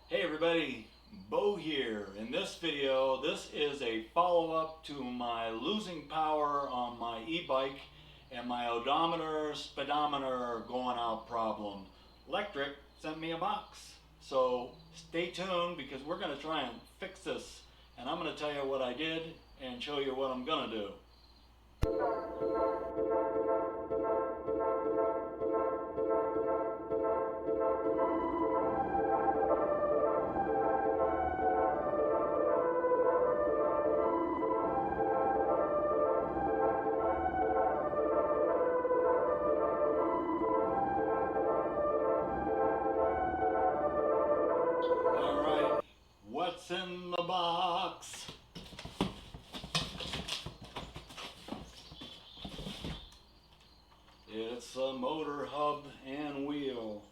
Hey everybody, Bo here. In this video, this is a follow-up to my losing power on my e-bike and my odometer, speedometer going out problem. Lectric sent me a box. So stay tuned because we're going to try and fix this. And I'm going to tell you what I did and show you what I'm going to do. Alright, what's in the box? It's a motor hub and wheel.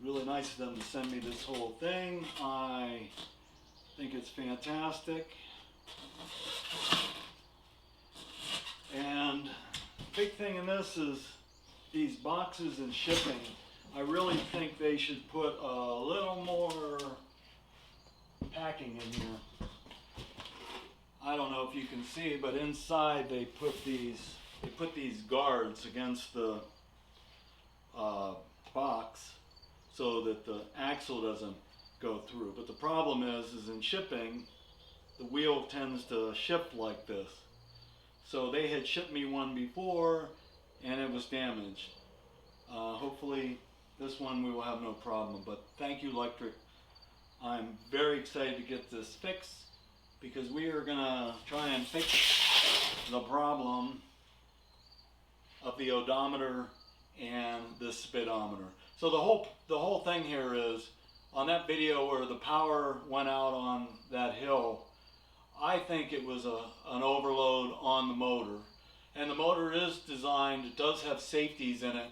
Really nice of them to send me this whole thing. I think it's fantastic. And the big thing in this is these boxes and shipping. I really think they should put a little more packing in here. I don't know if you can see, but inside they put these guards against the box so that the axle doesn't go through. But the problem is in shipping, the wheel tends to shift like this. So they had shipped me one before and it was damaged. Hopefully this one we will have no problem, but thank you Lectric. I'm very excited to get this fixed because we are gonna try and fix the problem of the odometer and the speedometer. So the whole thing here is on that video where the power went out on that hill, I think it was an overload on the motor. And the motor is designed, it does have safeties in it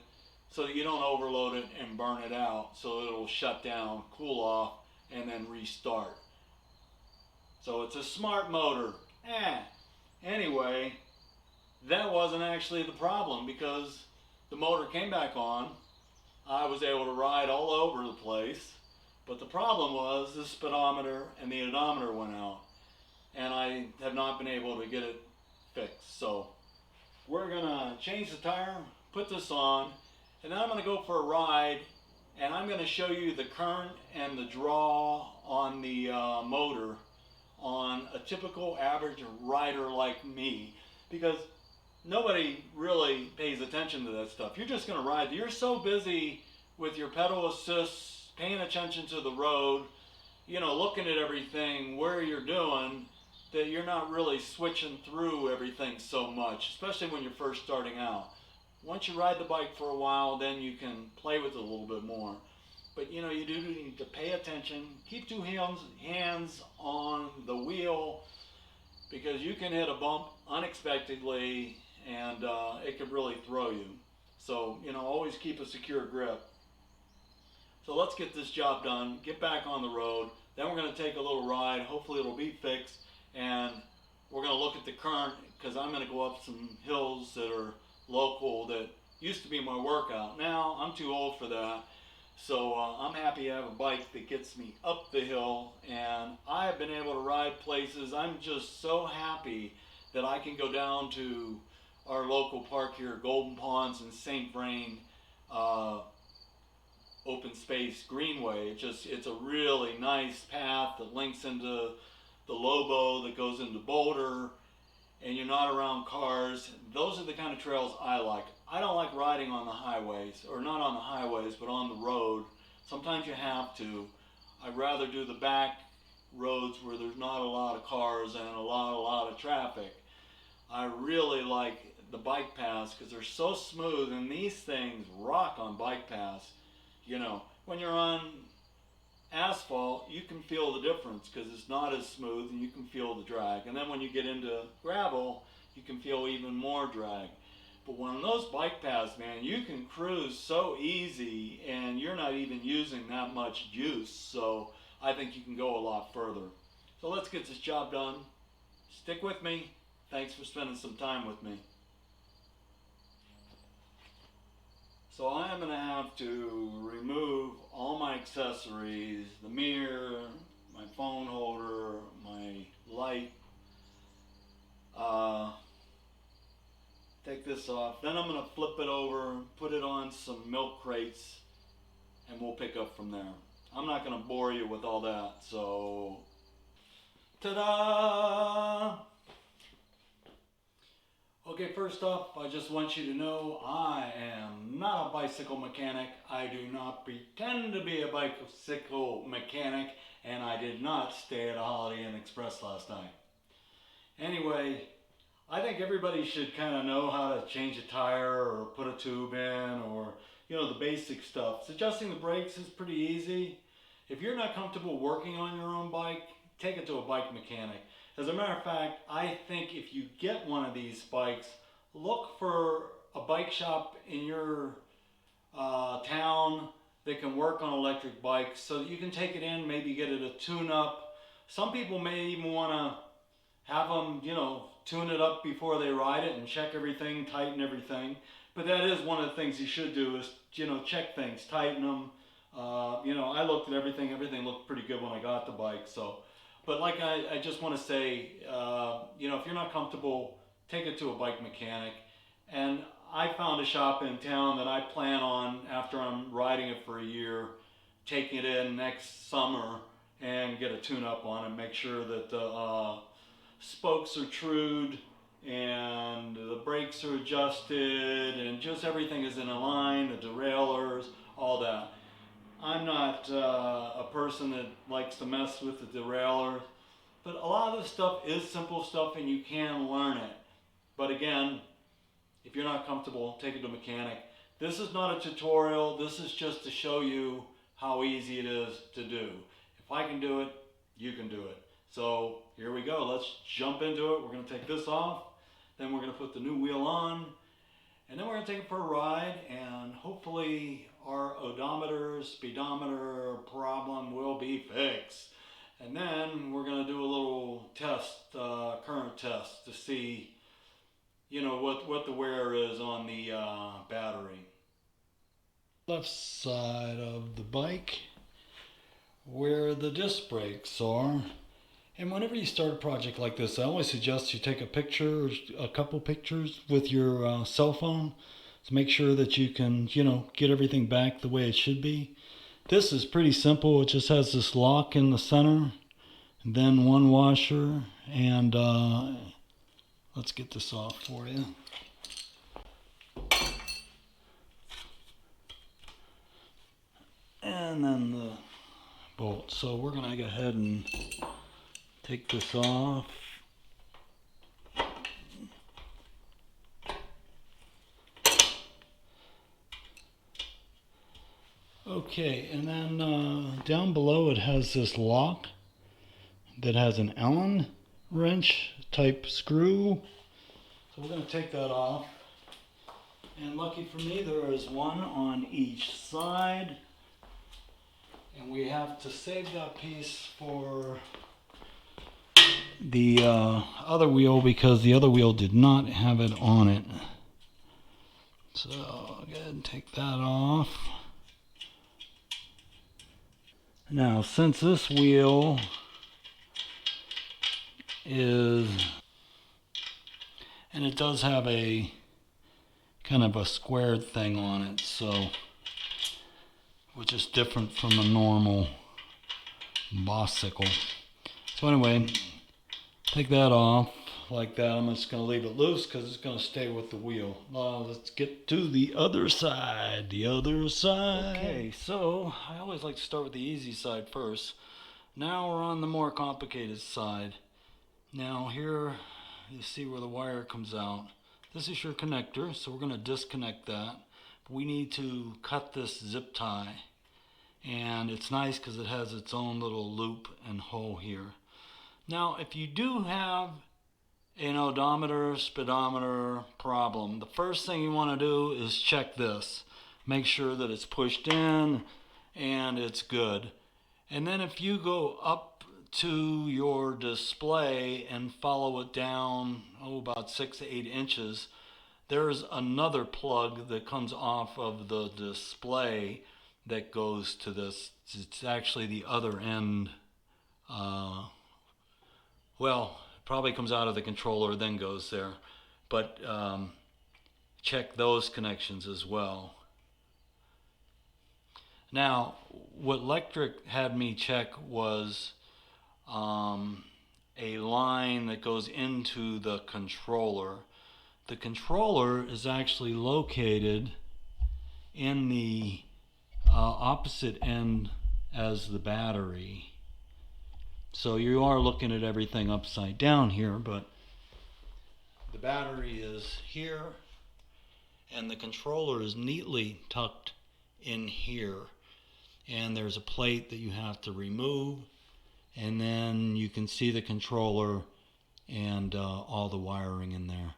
so that you don't overload it and burn it out. So it'll shut down, cool off, and then restart. So it's a smart motor. Anyway, that wasn't actually the problem because the motor came back on. I was able to ride all over the place. But the problem was the speedometer and the odometer went out. And I have not been able to get it fixed. So we're gonna change the tire, put this on, and then I'm gonna go for a ride and I'm gonna show you the current and the draw on the motor on a typical average rider like me, because nobody really pays attention to that stuff. You're just gonna ride. You're so busy with your pedal assist, paying attention to the road, you know, looking at everything, where you're doing, that you're not really switching through everything so much, especially when you're first starting out. Once you ride the bike for a while, then you can play with it a little bit more. But you know, you do need to pay attention, keep two hands on the wheel, because you can hit a bump unexpectedly and it could really throw you. So, you know, always keep a secure grip. So let's get this job done, get back on the road, then we're going to take a little ride, hopefully it'll be fixed, and we're going to look at the current because I'm going to go up some hills that are local that used to be my workout. Now I'm too old for that, so I'm happy to have a bike that gets me up the hill, and I've been able to ride places. I'm just so happy that I can go down to our local park here, Golden Ponds and St. Vrain open space greenway. It's a really nice path that links into the Lobo that goes into Boulder, and you're not around cars. Those are the kind of trails I like. I don't like riding on the highways, or not on the highways, but on the road. Sometimes you have to. I'd rather do the back roads where there's not a lot of cars and a lot of traffic. I really like the bike paths because they're so smooth, and these things rock on bike paths. You know, when you're on asphalt, you can feel the difference because it's not as smooth and you can feel the drag. And then when you get into gravel, you can feel even more drag. But on those bike paths, man, you can cruise so easy and you're not even using that much juice. So I think you can go a lot further. So let's get this job done. Stick with me. Thanks for spending some time with me. So I am going to have to remove all my accessories, the mirror, my phone holder, my light, take this off. Then I'm going to flip it over, put it on some milk crates, and we'll pick up from there. I'm not going to bore you with all that, so ta-da! Okay, first off, I just want you to know I am not a bicycle mechanic. I do not pretend to be a bicycle mechanic, and I did not stay at a Holiday Inn Express last night. Anyway, I think everybody should kind of know how to change a tire or put a tube in, or, you know, the basic stuff. Adjusting the brakes is pretty easy. If you're not comfortable working on your own bike, take it to a bike mechanic. As a matter of fact, I think if you get one of these bikes, look for a bike shop in your town that can work on electric bikes so that you can take it in, maybe get it a tune-up. Some people may even want to have them, you know, tune it up before they ride it and check everything, tighten everything. But that is one of the things you should do is, you know, check things, tighten them. You know, I looked at everything. Everything looked pretty good when I got the bike. So, but like I just want to say, you know, if you're not comfortable, take it to a bike mechanic. And I found a shop in town that I plan on, after I'm riding it for a year, taking it in next summer and get a tune-up on it, make sure that the spokes are trued and the brakes are adjusted and just everything is in a line, the derailleurs, all that. I'm not a person that likes to mess with the derailleur, but a lot of the stuff is simple stuff and you can learn it. But again, if you're not comfortable, take it to a mechanic. This is not a tutorial. This is just to show you how easy it is to do. If I can do it, you can do it. So here we go. Let's jump into it. We're going to take this off. Then we're going to put the new wheel on. And then we're going to take it for a ride. And hopefully our odometer, speedometer problem will be fixed. And then we're going to do a little test, current test, to see, you know, what the wear is on the battery. Left side of the bike where the disc brakes are. And whenever you start a project like this, I always suggest you take a picture or a couple pictures with your cell phone to make sure that you can, you know, get everything back the way it should be. This is pretty simple. It just has this lock in the center, and then one washer, and let's get this off for you. And then the bolt. So we're going to go ahead and take this off. Okay, and then down below it has this lock that has an Allen wrench type screw. So we're going to take that off. And lucky for me, there is one on each side. And we have to save that piece for the other wheel because the other wheel did not have it on it. So I'll go ahead and take that off. Now, since this wheel is, and it does have a kind of a squared thing on it, so, which is different from a normal bicycle. So anyway, take that off like that. I'm just going to leave it loose because it's going to stay with the wheel. Let's get to the other side. The other side. Okay, so I always like to start with the easy side first. Now we're on the more complicated side. Now here you see where the wire comes out. This is your connector, so we're going to disconnect that. We need to cut this zip tie. And it's nice because it has its own little loop and hole here. Now, if you do have an odometer, speedometer problem, the first thing you want to do is check this. Make sure that it's pushed in and it's good. And then if you go up to your display and follow it down, about 6 to 8 inches, there's another plug that comes off of the display that goes to this. It's actually the other end. Well, it probably comes out of the controller, then goes there. But check those connections as well. Now, what Lectric had me check was a line that goes into the controller. The controller is actually located in the opposite end as the battery. So you are looking at everything upside down here, but the battery is here and the controller is neatly tucked in here. And there's a plate that you have to remove, and then you can see the controller and all the wiring in there.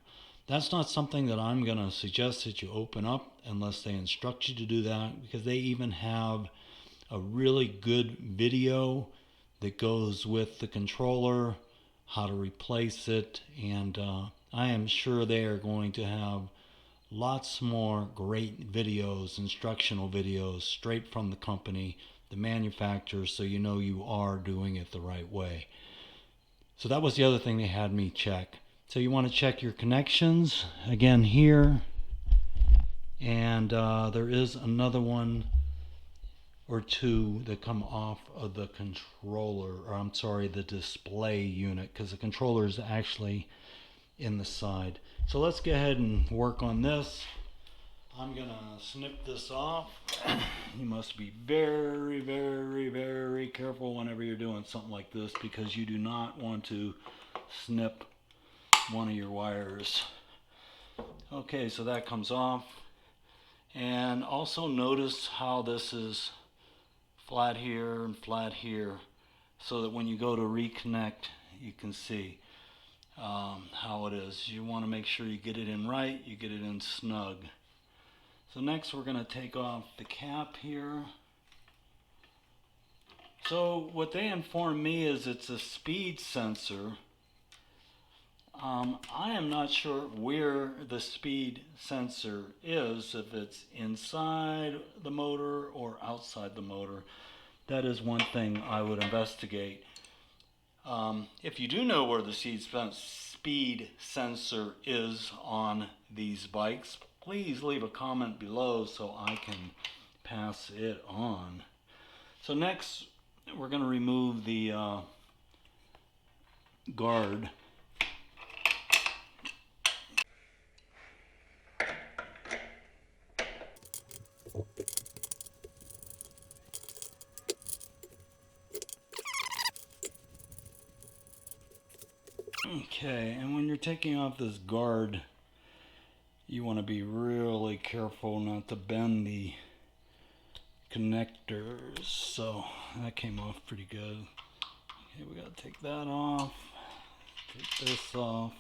That's not something that I'm going to suggest that you open up unless they instruct you to do that, because they even have a really good video that goes with the controller, how to replace it, and I am sure they are going to have lots more great videos, instructional videos, straight from the company, the manufacturer, so you know you are doing it the right way. So that was the other thing they had me check. So you want to check your connections again here, and there is another one or two that come off of the controller, or I'm sorry, the display unit, because the controller is actually in the side. So let's go ahead and work on this. I'm gonna snip this off. You must be very, very, very careful whenever you're doing something like this, because you do not want to snip one of your wires. Okay, so that comes off. And also notice how this is flat here and flat here, so that when you go to reconnect, you can see how it is. You want to make sure you get it in right, you get it in snug. So next we're going to take off the cap here. So what they informed me is it's a speed sensor. I am not sure where the speed sensor is, if it's inside the motor or outside the motor. That is one thing I would investigate. If you do know where the speed sensor is on these bikes, please leave a comment below so I can pass it on. So next, we're going to remove the guard. Okay, and when you're taking off this guard, you want to be really careful not to bend the connectors. So that came off pretty good. Okay, we got to take that off. Take this off.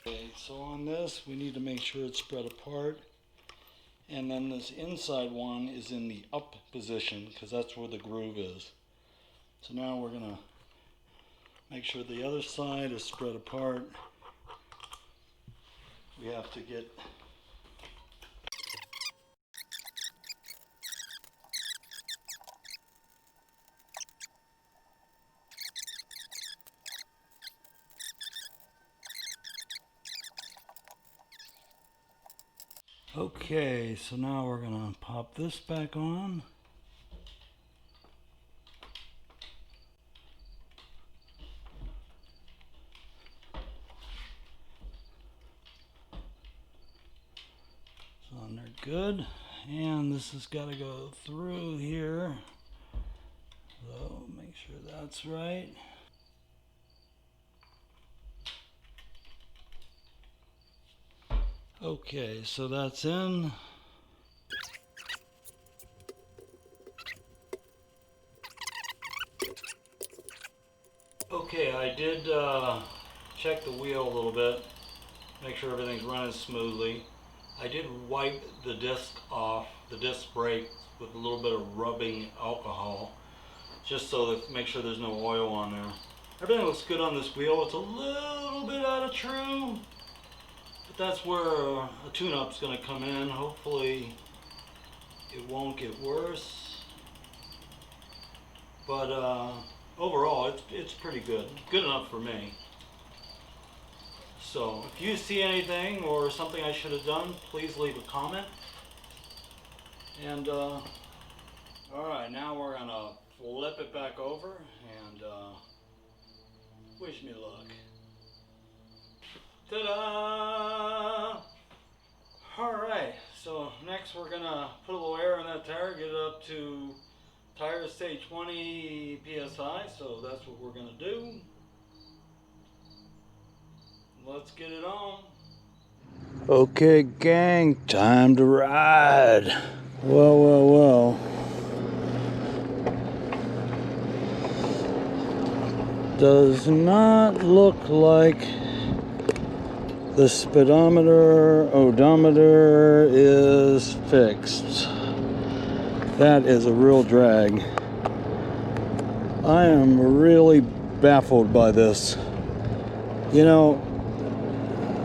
Okay, so on this, we need to make sure it's spread apart. And then this inside one is in the up position, because that's where the groove is. So now we're going to make sure the other side is spread apart. We have to get okay, so now we're going to pop this back on. So they're good, and this has got to go through here. So make sure that's right. Okay, so that's in. Okay, I did check the wheel a little bit, make sure everything's running smoothly. I did wipe the disc off, the disc brake, with a little bit of rubbing alcohol, just so that make sure there's no oil on there. Everything looks good on this wheel. It's a little bit out of true, but that's where a tune-up's going to come in. Hopefully it won't get worse, but overall it's pretty good. Good enough for me. So if you see anything or something I should have done, please leave a comment. And alright, now we're going to flip it back over and wish me luck. Ta-da! Alright, so next we're going to put a little air in that tire, get it up to tires say 20 psi, so that's what we're going to do. Let's get it on. Okay, gang, time to ride. Well. Does not look like the speedometer, odometer is fixed. That is a real drag. I am really baffled by this. You know,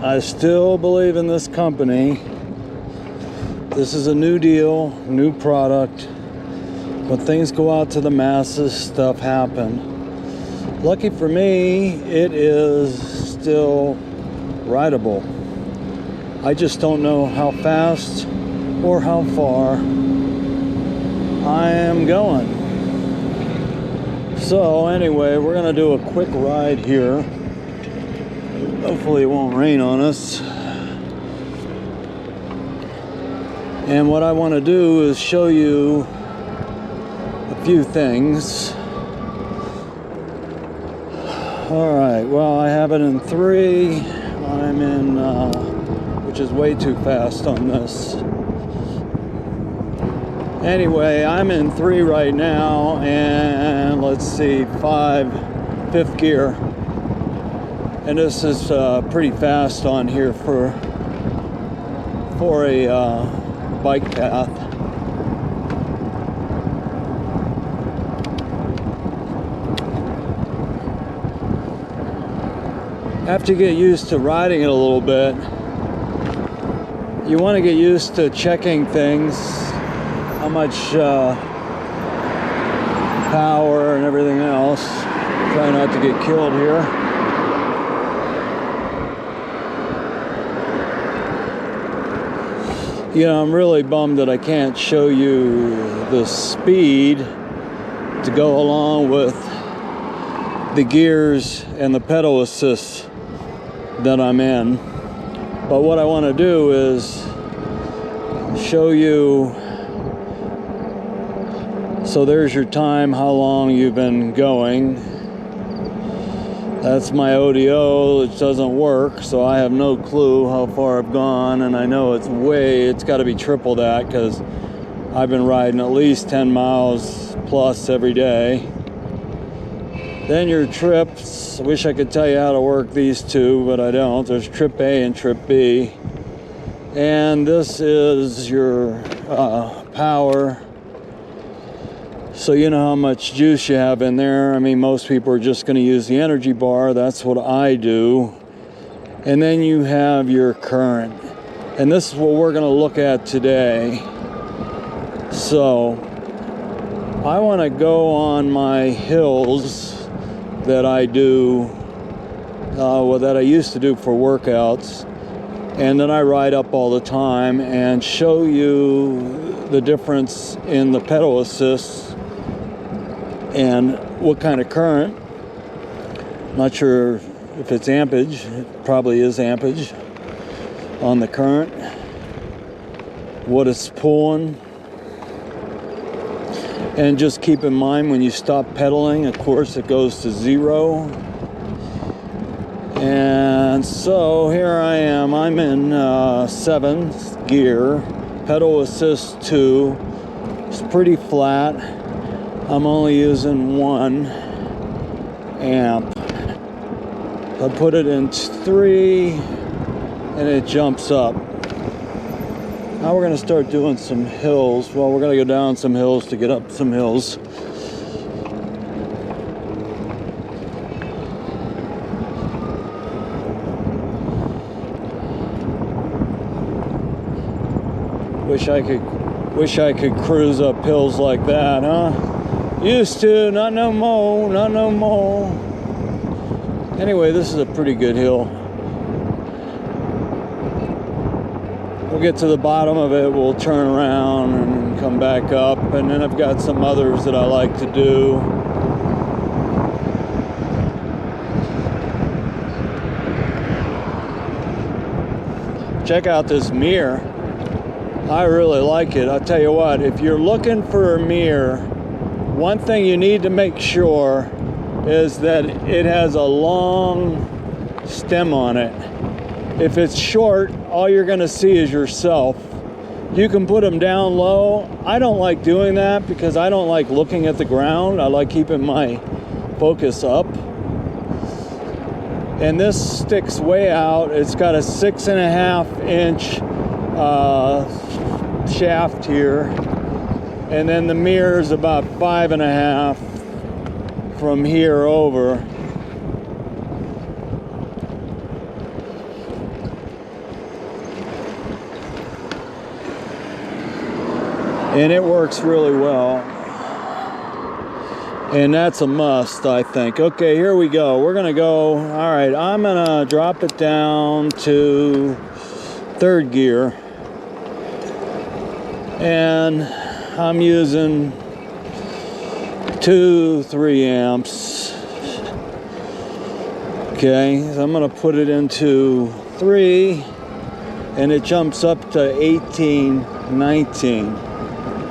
I still believe in this company. This is a new deal, new product. When things go out to the masses, stuff happens. Lucky for me, it is still rideable. I just don't know how fast or how far I am going. So anyway, we're gonna do a quick ride here. Hopefully it won't rain on us. And what I want to do is show you a few things. Alright, well, I have it in 3. I'm in, which is way too fast on this. Anyway, I'm in 3 right now, and let's see, 5th gear. And this is pretty fast on here for a bike path. After you get used to riding it a little bit, you want to get used to checking things, how much power and everything else. Try not to get killed here. You know, I'm really bummed that I can't show you the speed to go along with the gears and the pedal assist that I'm in. But what I want to do is show you, so there's your time, how long you've been going. That's my ODO, it doesn't work, so I have no clue how far I've gone, and I know it's got to be triple that, because I've been riding at least 10 miles plus every day. Then your trips, I wish I could tell you how to work these two, but I don't. There's trip A and trip B. And this is your power. So you know how much juice you have in there. I mean, most people are just going to use the energy bar. That's what I do. And then you have your current. And this is what we're going to look at today. So I want to go on my hills that I do, that I used to do for workouts. And then I ride up all the time and show you the difference in the pedal assist and what kind of current. Not sure if it's ampage. It probably is ampage on the current. What it's pulling. And just keep in mind when you stop pedaling, of course, it goes to 0. And so here I am. I'm in 7th gear. Pedal assist 2. It's pretty flat. I'm only using 1 amp. I put it in 3 and it jumps up. Now we're going to start doing some hills. Well, we're going to go down some hills to get up some hills. Wish I could cruise up hills like that, huh? Used to, not no more, not no more. Anyway, this is a pretty good hill. We'll get to the bottom of it, we'll turn around and come back up, and then I've got some others that I like to do. Check out this mirror. I really like it. I'll tell you what, if you're looking for a mirror, one thing you need to make sure is that it has a long stem on it. If it's short, all you're gonna see is yourself. You can put them down low. I don't like doing that because I don't like looking at the ground. I like keeping my focus up. And this sticks way out. It's got a 6.5 inch shaft here, and then the mirror is about 5.5 from here over. And it works really well, and that's a must, I think. Okay, here we go. We're gonna go, all right, I'm gonna drop it down to 3rd gear. And I'm using 2-3 amps. Okay, so I'm gonna put it into 3, and it jumps up to 18, 19.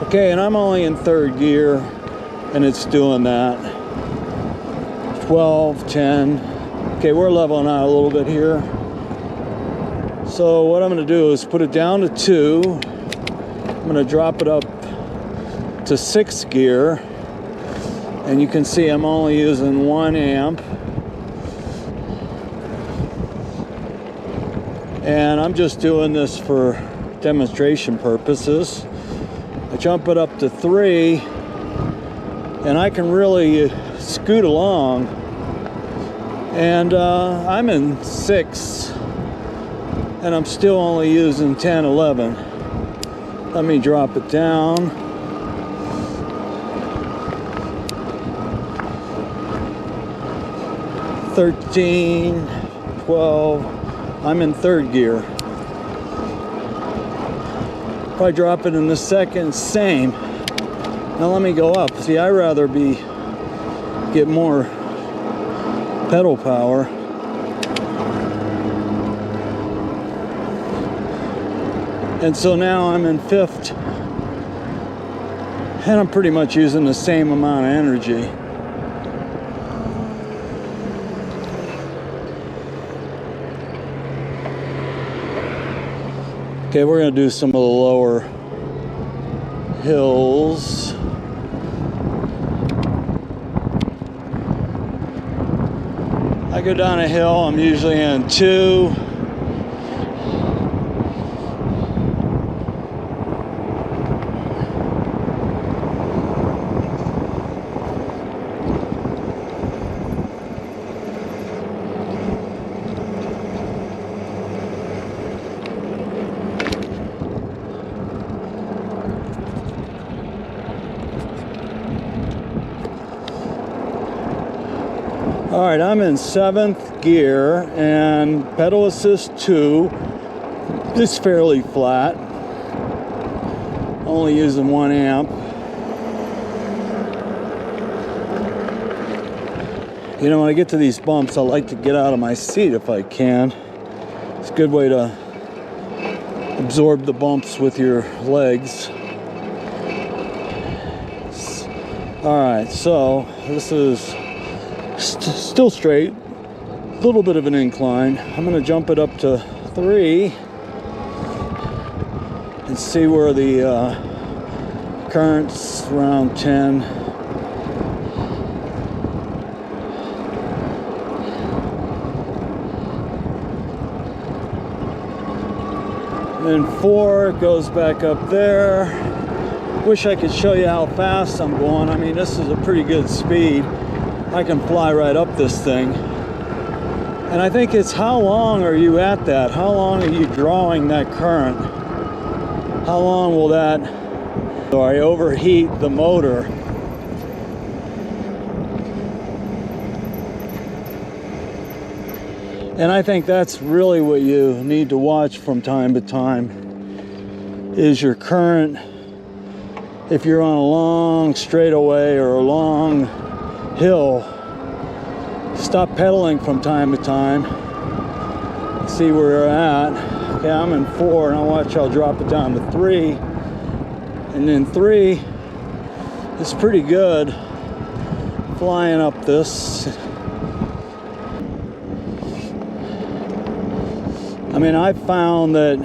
Okay, and I'm only in 3rd gear, and it's doing that. 12, 10. Okay, we're leveling out a little bit here. So what I'm gonna do is put it down to 2. I'm going to drop it up to 6th gear, and you can see I'm only using 1 amp, and I'm just doing this for demonstration purposes. I jump it up to 3, and I can really scoot along, and I'm in 6, and I'm still only using 10, 11. Let me drop it down. $13, $12. I'm in 3rd gear. If I drop it in the 2nd, same. Now let me go up. See, I'd rather get more pedal power. And so now I'm in 5th, and I'm pretty much using the same amount of energy. Okay, we're gonna do some of the lower hills. I go down a hill, I'm usually in 2. All right, I'm in 7th gear, and pedal assist 2 is fairly flat. Only using 1 amp. You know, when I get to these bumps, I like to get out of my seat if I can. It's a good way to absorb the bumps with your legs. All right, so this is still straight, a little bit of an incline. I'm going to jump it up to 3 and see where the current's around 10. Then 4 goes back up there. Wish I could show you how fast I'm going. I mean, this is a pretty good speed. I can fly right up this thing. And I think it's how long are you at that? How long are you drawing that current? How long will that, sorry, overheat the motor? And I think that's really what you need to watch from time to time is your current. If you're on a long straightaway or a long hill, stop pedaling from time to time. See where you're at. Okay, I'm in 4, and I'll watch. I'll drop it down to 3, and then 3 is pretty good. Flying up this. I mean, I found that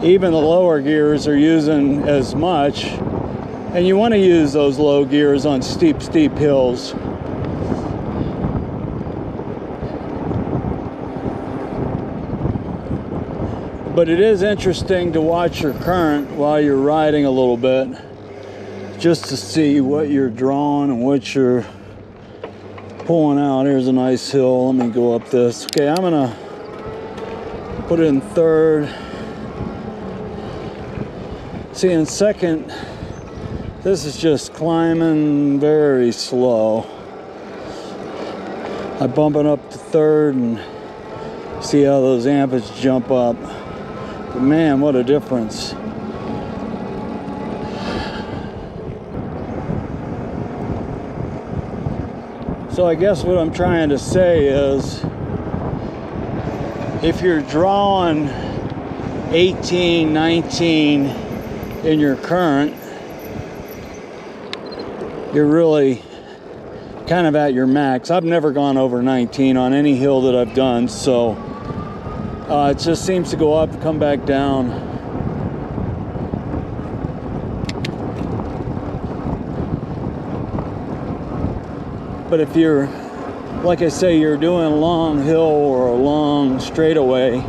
even the lower gears are using as much, and you want to use those low gears on steep hills. But it is interesting to watch your current while you're riding a little bit, just to see what you're drawing and what you're pulling out. Here's a nice hill. Let me go up this. Okay, I'm gonna put it in 3rd. See, in 2nd, this is just climbing very slow. I bump it up to 3rd and see how those amperage jump up. But man, what a difference. So I guess what I'm trying to say is, if you're drawing 18, 19 in your current, you're really kind of at your max. I've never gone over 19 on any hill that I've done, so it just seems to go up, come back down. But if you're, like I say, you're doing a long hill or a long straightaway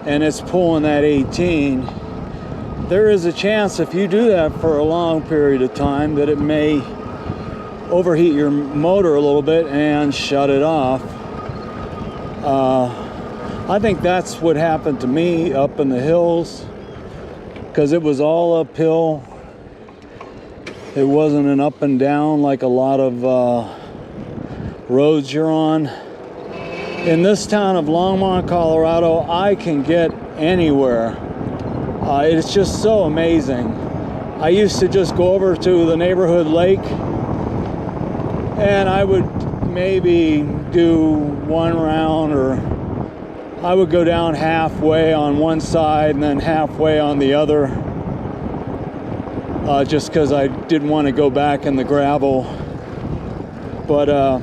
and it's pulling that 18, there is a chance if you do that for a long period of time that it may overheat your motor a little bit and shut it off. I think that's what happened to me up in the hills, because it was all uphill. It wasn't an up and down like a lot of roads you're on. In this town of Longmont, Colorado, I can get anywhere. It's just so amazing. I used to just go over to the neighborhood lake, and I would maybe do one round, or I would go down halfway on one side and then halfway on the other, just because I didn't want to go back in the gravel. But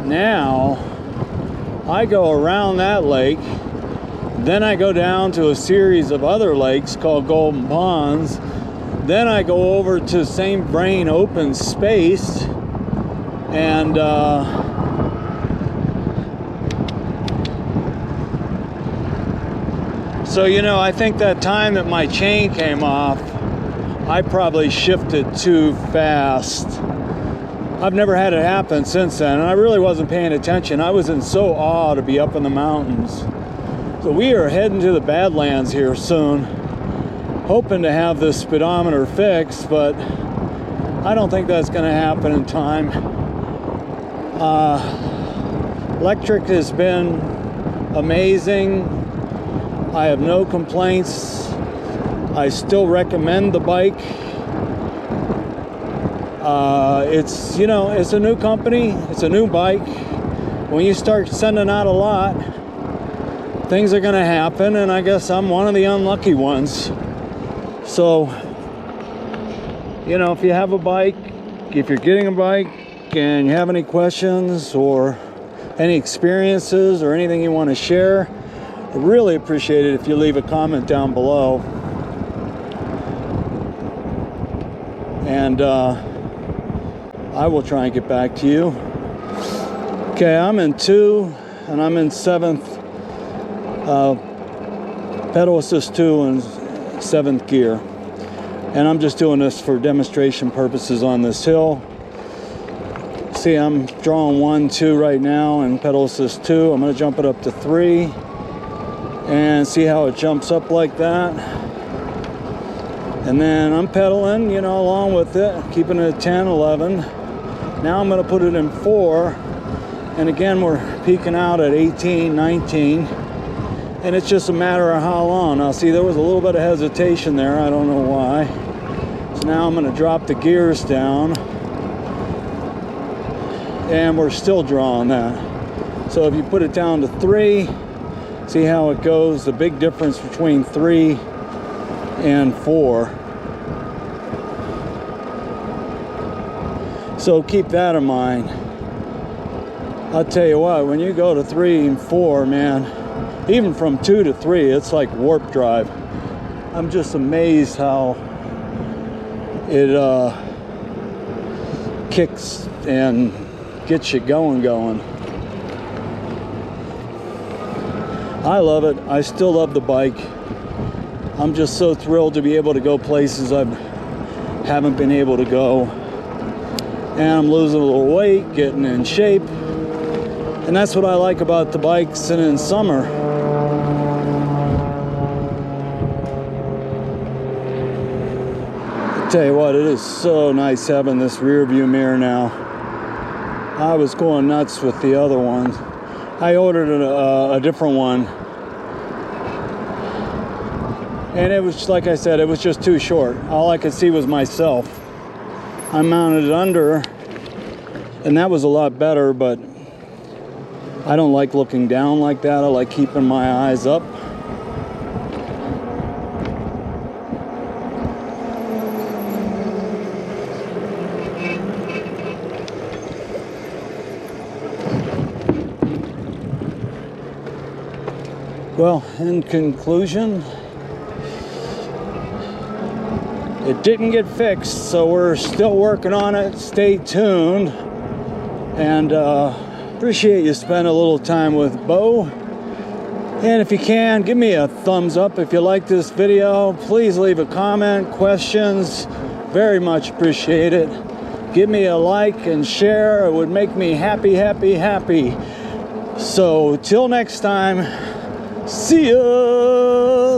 now I go around that lake, then I go down to a series of other lakes called Golden Ponds, then I go over to St. Vrain open space, and so, you know, I think that time that my chain came off, I probably shifted too fast. I've never had it happen since then, and I really wasn't paying attention. I was in so awe to be up in the mountains. So we are heading to the Badlands here soon, hoping to have this speedometer fixed, but I don't think that's going to happen in time. Lectric has been amazing. I have no complaints. I still recommend the bike. It's, you know, it's a new company, it's a new bike. When you start sending out a lot, things are going to happen, and I guess I'm one of the unlucky ones. So, you know, if you have a bike, if you're getting a bike and you have any questions or any experiences or anything you want to share, I really appreciate it if you leave a comment down below. And I will try and get back to you. Okay, I'm in 2. and I'm in 7th, pedal assist 2 and 7th gear. And I'm just doing this for demonstration purposes on this hill. See, I'm drawing 1, 2 right now and pedal assist 2. I'm gonna jump it up to 3 and see how it jumps up like that. And then I'm pedaling, you know, along with it, keeping it at 10, 11. Now I'm gonna put it in 4. And again, we're peaking out at 18, 19. And it's just a matter of how long. Now see, there was a little bit of hesitation there. I don't know why. So now I'm gonna drop the gears down. And we're still drawing that. So if you put it down to 3, see how it goes, the big difference between 3 and 4. So keep that in mind. I'll tell you what, when you go to 3 and 4, man, even from 2 to 3, it's like warp drive. I'm just amazed how it kicks and gets you going. I love it. I still love the bike. I'm just so thrilled to be able to go places I haven't been able to go. And I'm losing a little weight, getting in shape. And that's what I like about the bikes and in summer. I tell you what, it is so nice having this rear view mirror now. I was going nuts with the other ones. I ordered a different one. And it was, like I said, it was just too short. All I could see was myself. I mounted it under, and that was a lot better, but I don't like looking down like that. I like keeping my eyes up. Well, in conclusion, it didn't get fixed, so we're still working on it. Stay tuned, and appreciate you spending a little time with Bo. And if you can, give me a thumbs up if you like this video. Please leave a comment, questions, very much appreciate it. Give me a like and share. It would make me happy. So till next time, see ya.